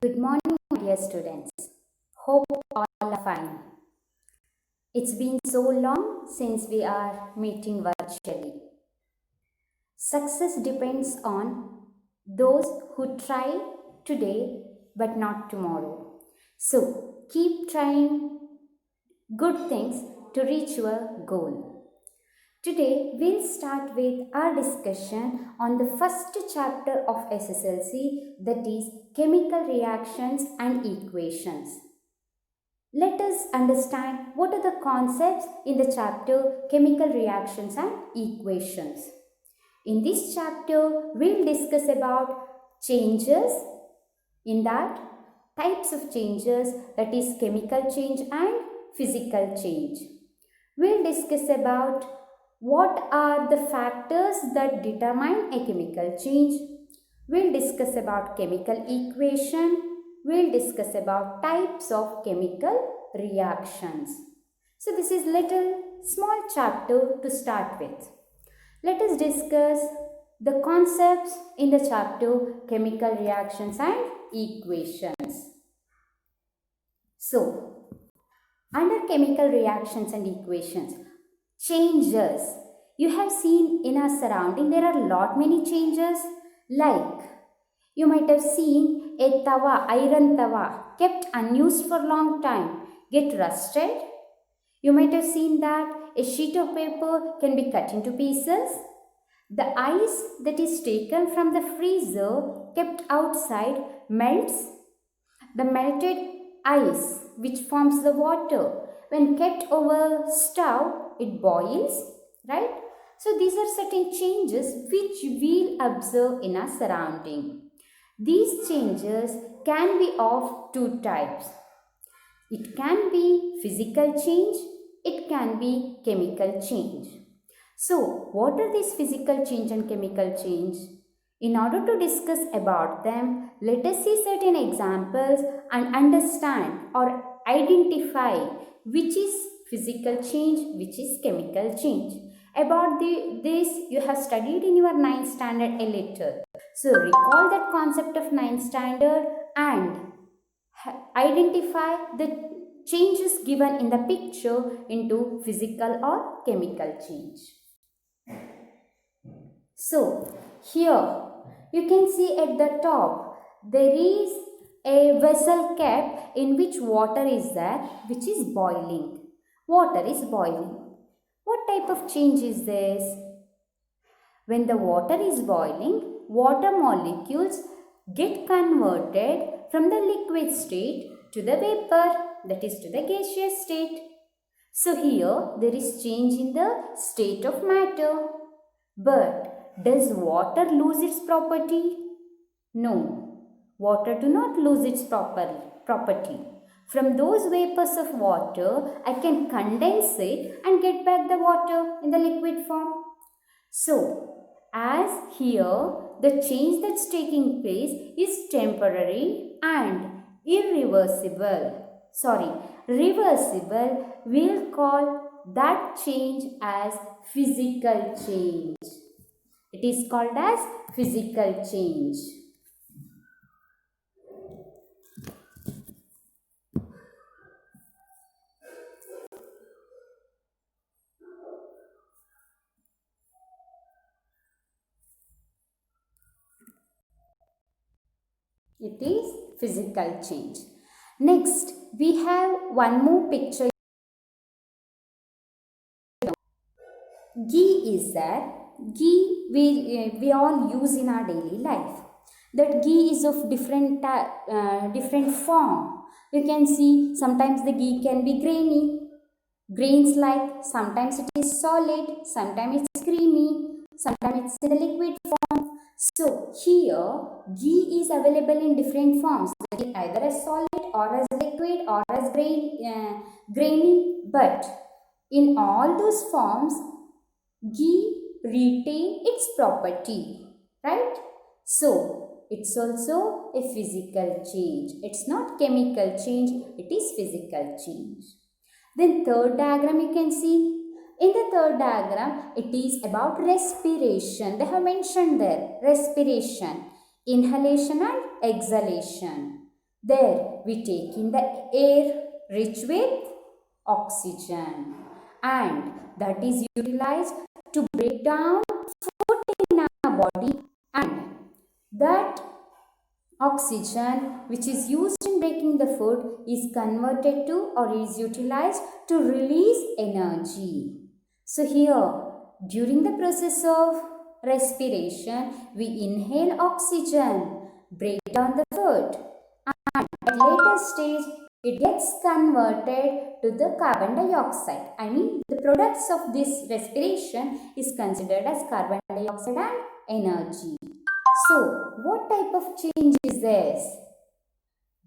Good morning, my dear students. Hope all are fine. It's been so long since we are meeting virtually. Success depends on those who try today but not tomorrow. So keep trying good things to reach your goal. Today, we'll start with our discussion on the first chapter of SSLC, that is chemical reactions and equations. Let us understand what are the concepts in the chapter chemical reactions and equations. In this chapter, we'll discuss about changes, in that types of changes, that is chemical change and physical change. We'll discuss about what are the factors that determine a chemical change. We'll discuss about chemical equation. We'll discuss about types of chemical reactions. So this is little small chapter to start with. Let us discuss the concepts in the chapter chemical reactions and equations. So, under chemical reactions and equations, changes. You have seen in our surrounding there are lot many changes, like you might have seen a tawa, iron tawa, kept unused for long time, get rusted. You might have seen that a sheet of paper can be cut into pieces. The ice that is taken from the freezer kept outside melts. The melted ice which forms the water, when kept over stove, it boils, right? So these are certain changes which we'll observe in our surrounding. These changes can be of two types. It can be physical change, it can be chemical change. So, what are these physical change and chemical change? In order to discuss about them, let us see certain examples and understand or identify which is physical change, which is chemical change. About this, you have studied in your 9th standard a little. So, recall that concept of 9th standard and identify the changes given in the picture into physical or chemical change. So, here you can see at the top there is a vessel kept in which water is there, which is boiling. Water is boiling. What type of change is this? When the water is boiling, water molecules get converted from the liquid state to the vapor, that is to the gaseous state. So here there is change in the state of matter. But does water lose its property? No. Water do not lose its property. From those vapors of water, I can condense it and get back the water in the liquid form. So, as here the change that's taking place is temporary and irreversible. Reversible, we'll call that change as physical change. It is called as physical change. It is physical change. Next, we have one more picture. Ghee is there. Ghee we all use in our daily life. That ghee is of different form. You can see sometimes the ghee can be grainy, grains like, sometimes it is solid, sometimes it's creamy, sometimes it's in the liquid form. So here ghee is available in different forms, either as solid or as liquid or as grainy, but in all those forms ghee retain its property, right? So it's also a physical change. It's not chemical change, it is physical change. Then third diagram you can see. In the third diagram, it is about respiration. They have mentioned there, respiration, inhalation and exhalation. There we take in the air rich with oxygen, and that is utilized to break down food in our body, and that oxygen which is used in breaking the food is converted to or is utilized to release energy. So here, during the process of respiration, we inhale oxygen, break down the food, and at later stage, it gets converted to the carbon dioxide. I mean, the products of this respiration is considered as carbon dioxide and energy. So, what type of change is this?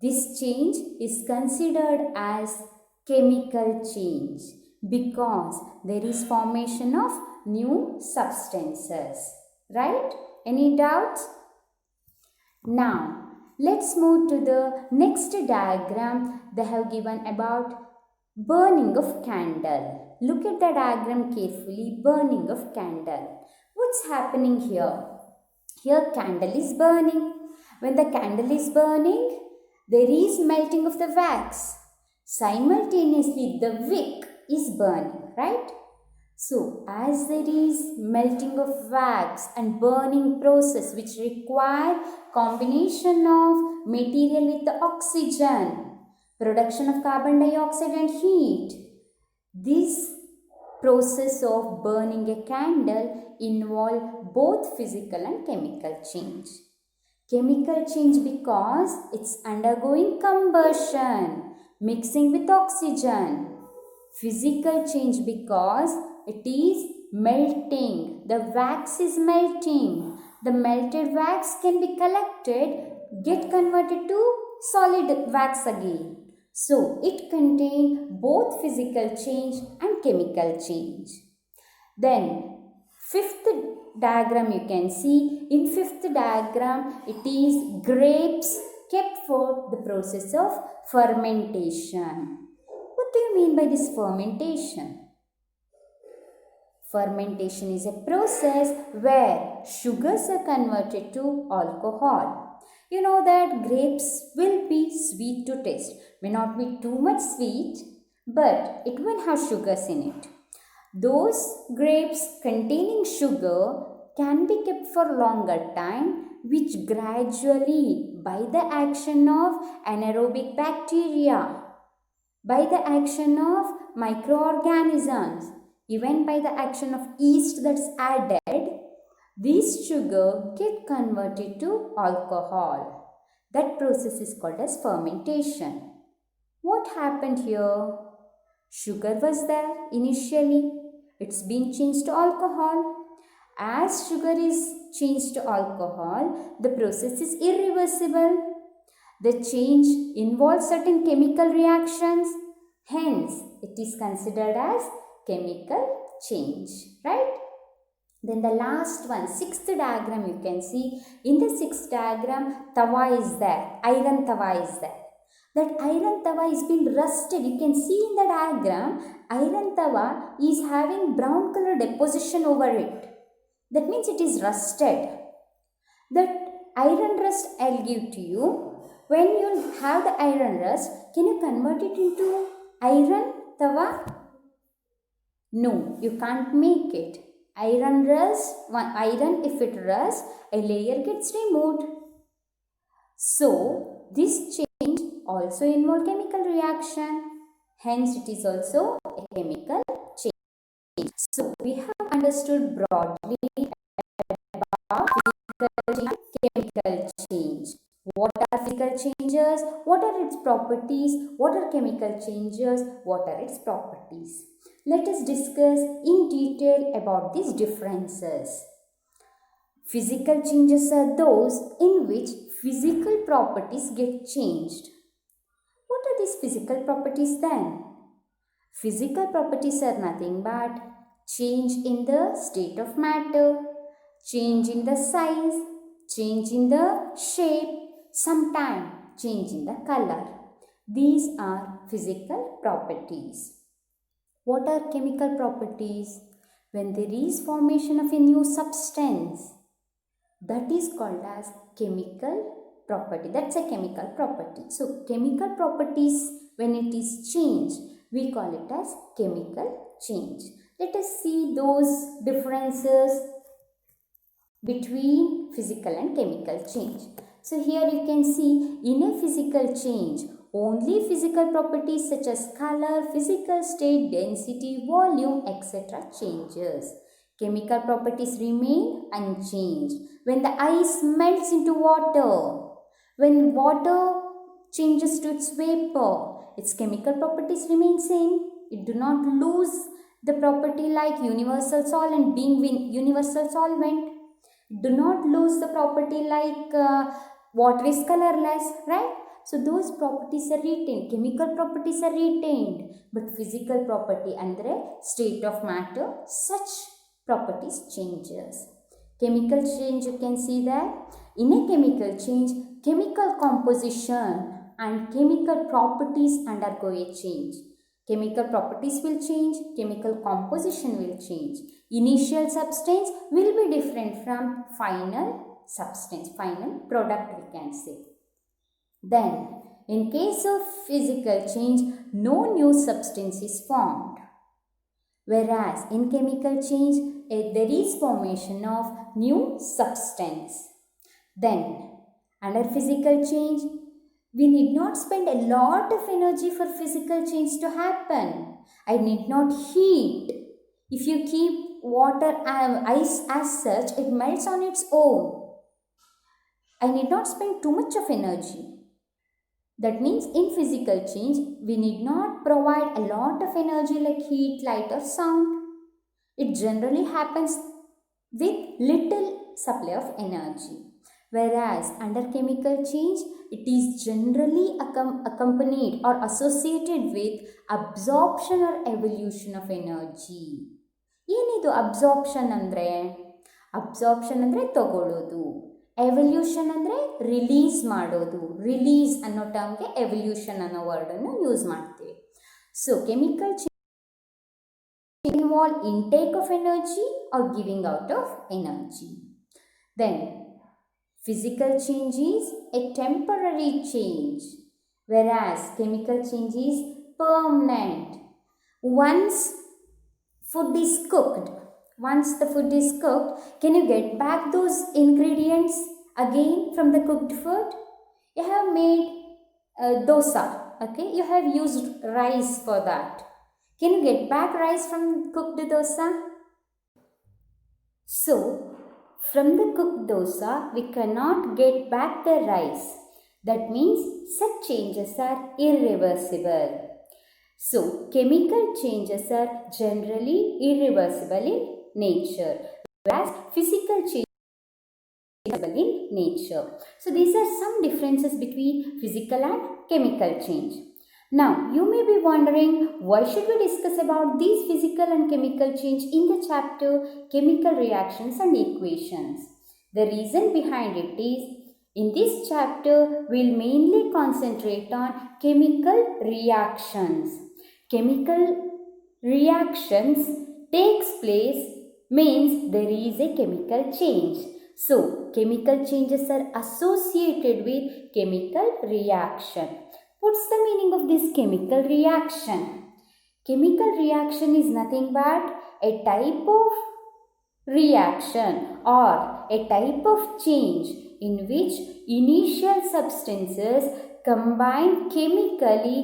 This change is considered as chemical change because there is formation of new substances. Right? Any doubts? Now, let's move to the next diagram they have given about burning of candle. Look at the diagram carefully, burning of candle. What's happening here? Here candle is burning. When the candle is burning, there is melting of the wax. Simultaneously, the wick is burning, right? So, as there is melting of wax and burning process which require combination of material with the oxygen, production of carbon dioxide and heat, this process of burning a candle involve both physical and chemical change. Chemical change because it's undergoing combustion, mixing with oxygen. Physical change because it is melting. The wax is melting. The melted wax can be collected, get converted to solid wax again. So, it contains both physical change and chemical change. Then, fifth diagram you can see. In fifth diagram, it is grapes kept for the process of fermentation. What do you mean by this fermentation? Fermentation is a process where sugars are converted to alcohol. You know that grapes will be sweet to taste. May not be too much sweet, but it will have sugars in it. Those grapes containing sugar can be kept for longer time, which gradually, by the action of anaerobic bacteria, by the action of microorganisms, even by the action of yeast that's added, this sugar get converted to alcohol. That process is called as fermentation. What happened here? Sugar was there initially. It's been changed to alcohol. As sugar is changed to alcohol, the process is irreversible. The change involves certain chemical reactions. Hence, it is considered as chemical change. Right? Then the last one, sixth diagram you can see. In the sixth diagram, tawa is there. Iron tawa is there. That iron tawa is been rusted. You can see in the diagram, iron tawa is having brown color deposition over it. That means it is rusted. That iron rust I'll give to you. When you have the iron rust, can you convert it into iron tawa? No, you can't make it. Iron rust, iron if it rusts, a layer gets removed. So, this change also involves chemical reaction. Hence, it is also a chemical change. So, we have understood broadly about physical change, chemical change. What are physical changes? What are its properties? What are chemical changes? What are its properties? Let us discuss in detail about these differences. Physical changes are those in which physical properties get changed. What are these physical properties then? Physical properties are nothing but change in the state of matter, change in the size, change in the shape, sometimes change in the color. These are physical properties. What are chemical properties? When there is formation of a new substance, that is called as chemical property. That's a chemical property. So chemical properties, when it is changed, we call it as chemical change. Let us see those differences between physical and chemical change. So here you can see, in a physical change, only physical properties such as color, physical state, density, volume, etc. changes. Chemical properties remain unchanged. When the ice melts into water, when water changes to its vapor, its chemical properties remain same. It do not lose the property like universal solvent. Being universal solvent, do not lose the property like water is colorless, right? So those properties are retained, chemical properties are retained, but physical property andre state of matter, such properties changes. Chemical change, you can see that in a chemical change, chemical composition and chemical properties undergo a change. Chemical properties will change, chemical composition will change. Initial substance will be different from final substance, final product we can say. Then, in case of physical change, no new substance is formed. Whereas in chemical change, there is formation of new substance. Then, under physical change, we need not spend a lot of energy for physical change to happen. I need not heat. If you keep water ice as such, it melts on its own. I need not spend too much of energy. That means in physical change, we need not provide a lot of energy like heat, light or sound. It generally happens with little supply of energy. Whereas under chemical change, it is generally accompanied or associated with absorption or evolution of energy. ಏನಿದು absorption ಅಂದರೆ? Absorption ಅಂದರೆ ತಗೊಳ್ಳೋದು, evolution ಅಂದರೆ release ಮಾಡೋದು. Release ಅನ್ನೋ ಟರ್ಮ್ಗೆ evolution ಅನ್ನೋ ವರ್ಡನ್ನು use ಮಾಡ್ತೀವಿ. So chemical change involve intake of energy or giving out of energy. Then physical change is a temporary change, whereas chemical change is permanent. Once food is cooked, can you get back those ingredients again from the cooked food? You have made dosa, okay? You have used rice for that. Can you get back rice from cooked dosa? So, from the cooked dosa, we cannot get back the rice. That means such changes are irreversible. So, chemical changes are generally irreversible in nature, whereas physical changes are irreversible in nature. So, these are some differences between physical and chemical change. Now, you may be wondering, why should we discuss about these physical and chemical change in the chapter Chemical Reactions and Equations? The reason behind it is, in this chapter, we'll mainly concentrate on chemical reactions. Chemical reactions takes place means there is a chemical change. So, chemical changes are associated with chemical reaction. What's the meaning of this chemical reaction? Chemical reaction is nothing but a type of reaction or a type of change in which initial substances combine chemically,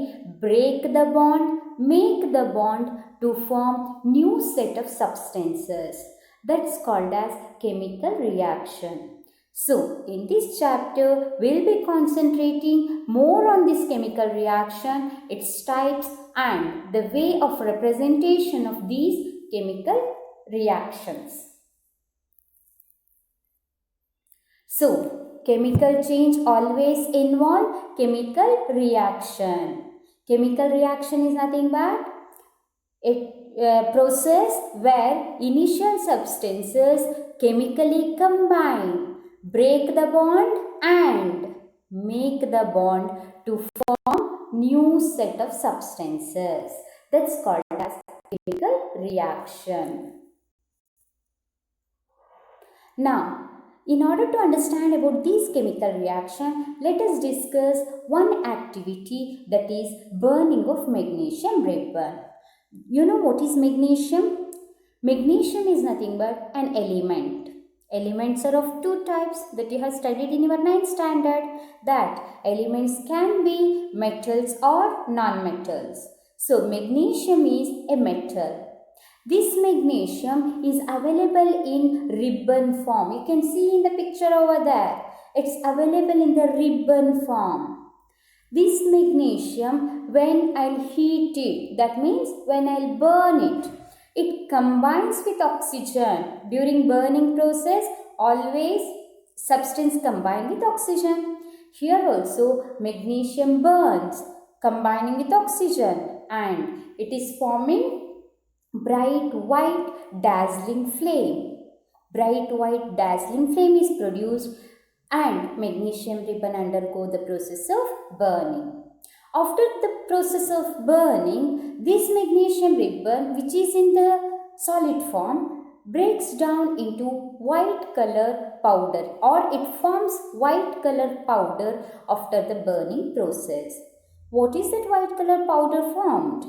break the bond, make the bond to form new set of substances. That's called as chemical reaction. So, in this chapter, we'll be concentrating more on this chemical reaction, its types and the way of representation of these chemical reactions. So, chemical change always involve chemical reaction. Chemical reaction is nothing but a process where initial substances chemically combine, break the bond and make the bond to form new set of substances. That's called as chemical reaction. Now, in order to understand about these chemical reaction, let us discuss one activity, that is burning of magnesium ribbon. You know what is magnesium? Magnesium is nothing but an element. Elements are of two types that you have studied in your 9th standard, that elements can be metals or non-metals. So magnesium is a metal. This magnesium is available in ribbon form. You can see in the picture over there. It's available in the ribbon form. This magnesium, when I'll heat it, that means when I'll burn it, it combines with oxygen. During burning process, always substance combine with oxygen. Here also magnesium burns, combining with oxygen, and it is forming bright white dazzling flame. Bright white dazzling flame is produced and magnesium ribbon undergo the process of burning. After the process of burning, this magnesium ribbon, which is in the solid form, breaks down into white color powder, or it forms white color powder after the burning process. What is that white color powder formed?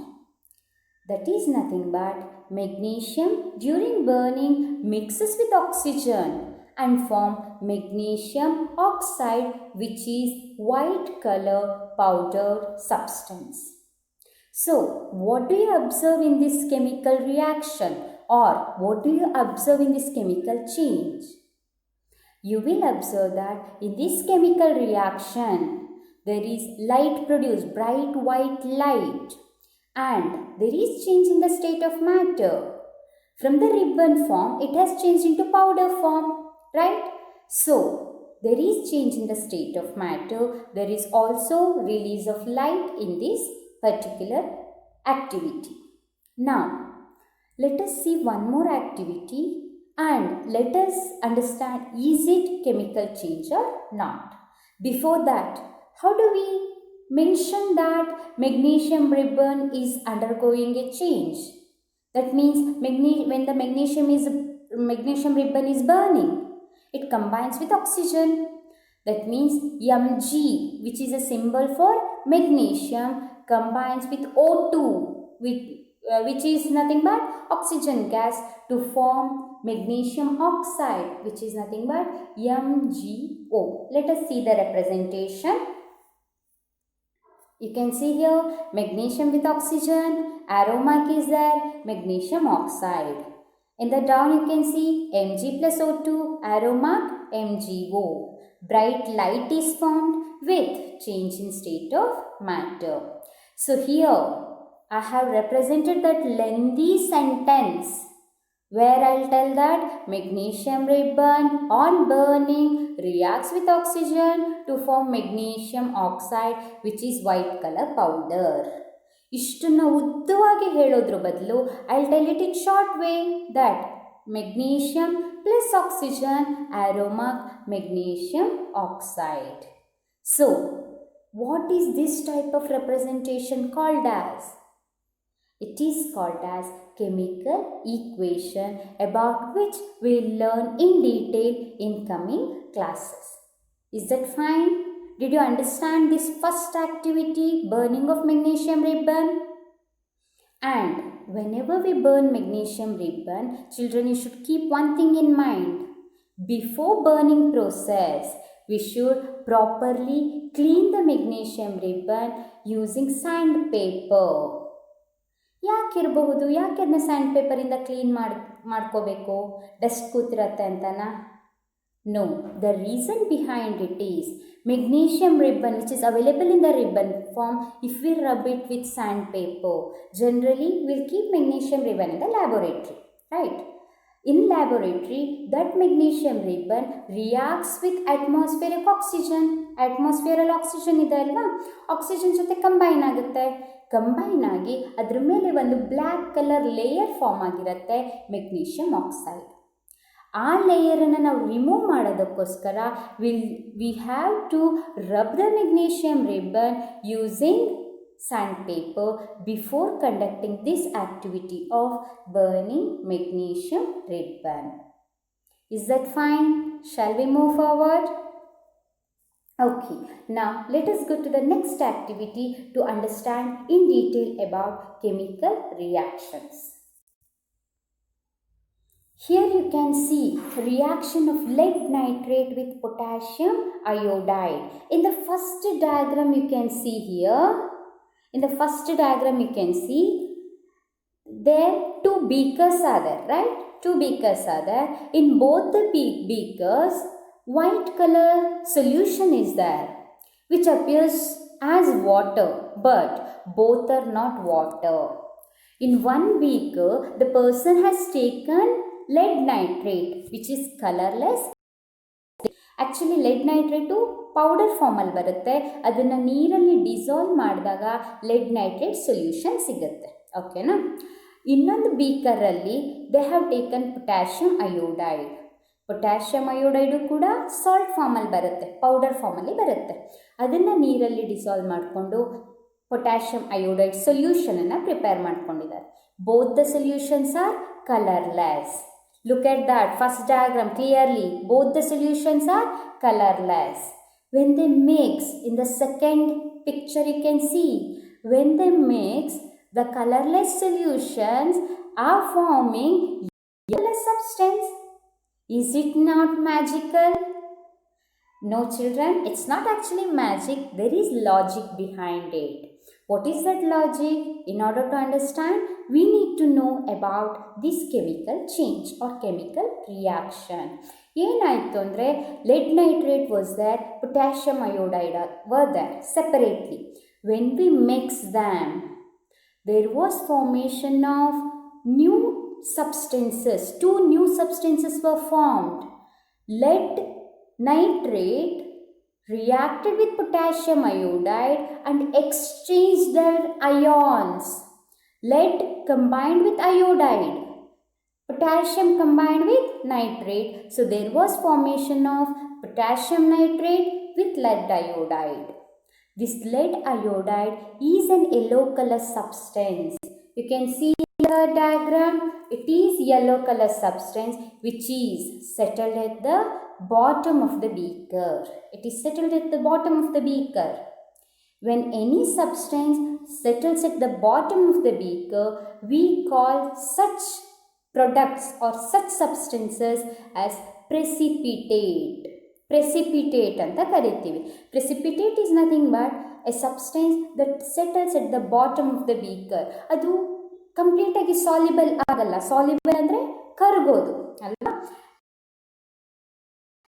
That is nothing but magnesium during burning mixes with oxygen and form magnesium oxide, which is white color powdered substance. So, what do you observe in this chemical reaction, or what do you observe in this chemical change? You will observe that in this chemical reaction, there is light produced, bright white light. And there is change in the state of matter. From the ribbon form, it has changed into powder form, right? So, there is change in the state of matter. There is also release of light in this particular activity. Now, let us see one more activity and let us understand, is it chemical change or not? Before that, how do we mention that magnesium ribbon is undergoing a change? That means when the magnesium ribbon is burning, it combines with oxygen. That means Mg, which is a symbol for magnesium, combines with O2, which is nothing but oxygen gas, to form magnesium oxide, which is nothing but MgO. Let us see the representation. You can see here magnesium with oxygen, arrow mark is there, magnesium oxide. In the down you can see Mg plus O2, arrow mark MgO. Bright light is formed with change in state of matter. So here I have represented that lengthy sentence where I'll tell that magnesium ribbon on burning reacts with oxygen to form magnesium oxide, which is white color powder. ಇಷ್ಟನ್ನ ಉದ್ದವಾಗಿ ಹೇಳೋದ್ರ ಬದಲು I'll tell it in short way, that magnesium plus oxygen, arrow mark magnesium oxide. So, what is this type of representation called as? It is called as chemical equation, about which we will learn in detail in coming classes. Is that fine? Did you understand this first activity, burning of magnesium ribbon? And whenever we burn magnesium ribbon, children, you should keep one thing in mind. Before burning process, we should properly clean the magnesium ribbon using sandpaper. ಯಾಕಿರಬಹುದು, ಯಾಕೆ ಅದನ್ನ and ಪೇಪರಿಂದ clean ಮಾಡ್ಕೋಬೇಕು, dust ಕೂತಿರತ್ತೆ ಅಂತನಾ? No, the reason behind it is magnesium ribbon, which is available in the ribbon form, if we rub it with sandpaper, generally we'll keep magnesium ribbon in the laboratory, right? In laboratory, that magnesium ribbon reacts with atmospheric oxygen. Atmospheric oxygen ಇದೆ ಅಲ್ವಾ, oxygen ಜೊತೆ combine ಆಗುತ್ತೆ. Combine ಆಗಿ ಅದ್ರ ಮೇಲೆ ಒಂದು black colour layer form ಆಗಿರುತ್ತೆ, magnesium oxide. ಆ ಲೇಯರನ್ನು ನಾವು ರಿಮೂವ್ ಮಾಡೋದಕ್ಕೋಸ್ಕರ we have to rub the magnesium ribbon using sandpaper before conducting this activity of burning magnesium ribbon. Is that fine? Shall we move forward? Okay, now let us go to the next activity to understand in detail about chemical reactions. Here you can see reaction of lead nitrate with potassium iodide. In the first diagram you can see here, there two beakers are there, right? Two beakers are there. In both the beakers, white color solution is there, which appears as water, but both are not water. In one beaker, the person has taken lead nitrate, which is colorless. Actually lead nitrate powder ಫಾರ್ಮಲ್ಲಿ ಬರುತ್ತೆ. ಅದನ್ನು ನೀರಲ್ಲಿ dissolve ಮಾಡಿದಾಗ LED nitrate solution ಸಿಗುತ್ತೆ. ಓಕೆನಾ? ಇನ್ನೊಂದು ಬೀಕರಲ್ಲಿ they have taken potassium iodide. Potassium iodide ಕೂಡ ಸಾಲ್ಟ್ ಫಾರ್ಮಲ್ಲಿ ಬರುತ್ತೆ, ಪೌಡರ್ ಫಾರ್ಮಲ್ಲಿ ಬರುತ್ತೆ. ಅದನ್ನು ನೀರಲ್ಲಿ ಡಿಸಾಲ್ವ್ ಮಾಡಿಕೊಂಡು ಪೊಟ್ಯಾಷಿಯಮ್ ಅಯೋಡೈಡ್ ಸೊಲ್ಯೂಷನನ್ನು ಪ್ರಿಪೇರ್ ಮಾಡ್ಕೊಂಡಿದ್ದಾರೆ. Both the solutions are colourless. Look at that first diagram clearly. Both the solutions are colorless. When they mix, in the second picture you can see, when they mix, the colorless solutions are forming yellow substance. Is it not magical? No children, it's not actually magic. There is logic behind it. What is that logic? In order to understand, we need to know about this chemical change or chemical reaction. ಏನಾಯಿತು ಅಂದರೆ lead nitrate was there, potassium iodide were there separately. When we mix them, there was formation of new substances. Two new substances were formed. Lead nitrate reacted with potassium iodide and exchanged their ions. Lead combined with iodide, potassium combined with nitrate. So there was formation of potassium nitrate with lead iodide. This lead iodide is an yellow color substance. You can see the diagram. It is yellow color substance which is settled at the bottom of the beaker. It is settled at the bottom of the beaker. When any substance settles at the bottom of the beaker, we call such products or such substances as precipitate. Precipitate anta ಕರೀತೀವಿ. Precipitate is nothing but a substance that settles at the bottom of the beaker. ಅದು ಕಂಪ್ಲೀಟಾಗಿ soluble ಆಗಲ್ಲ. Soluble ಅಂದರೆ ಕರಗೋದು ಅಲ್ವಾ?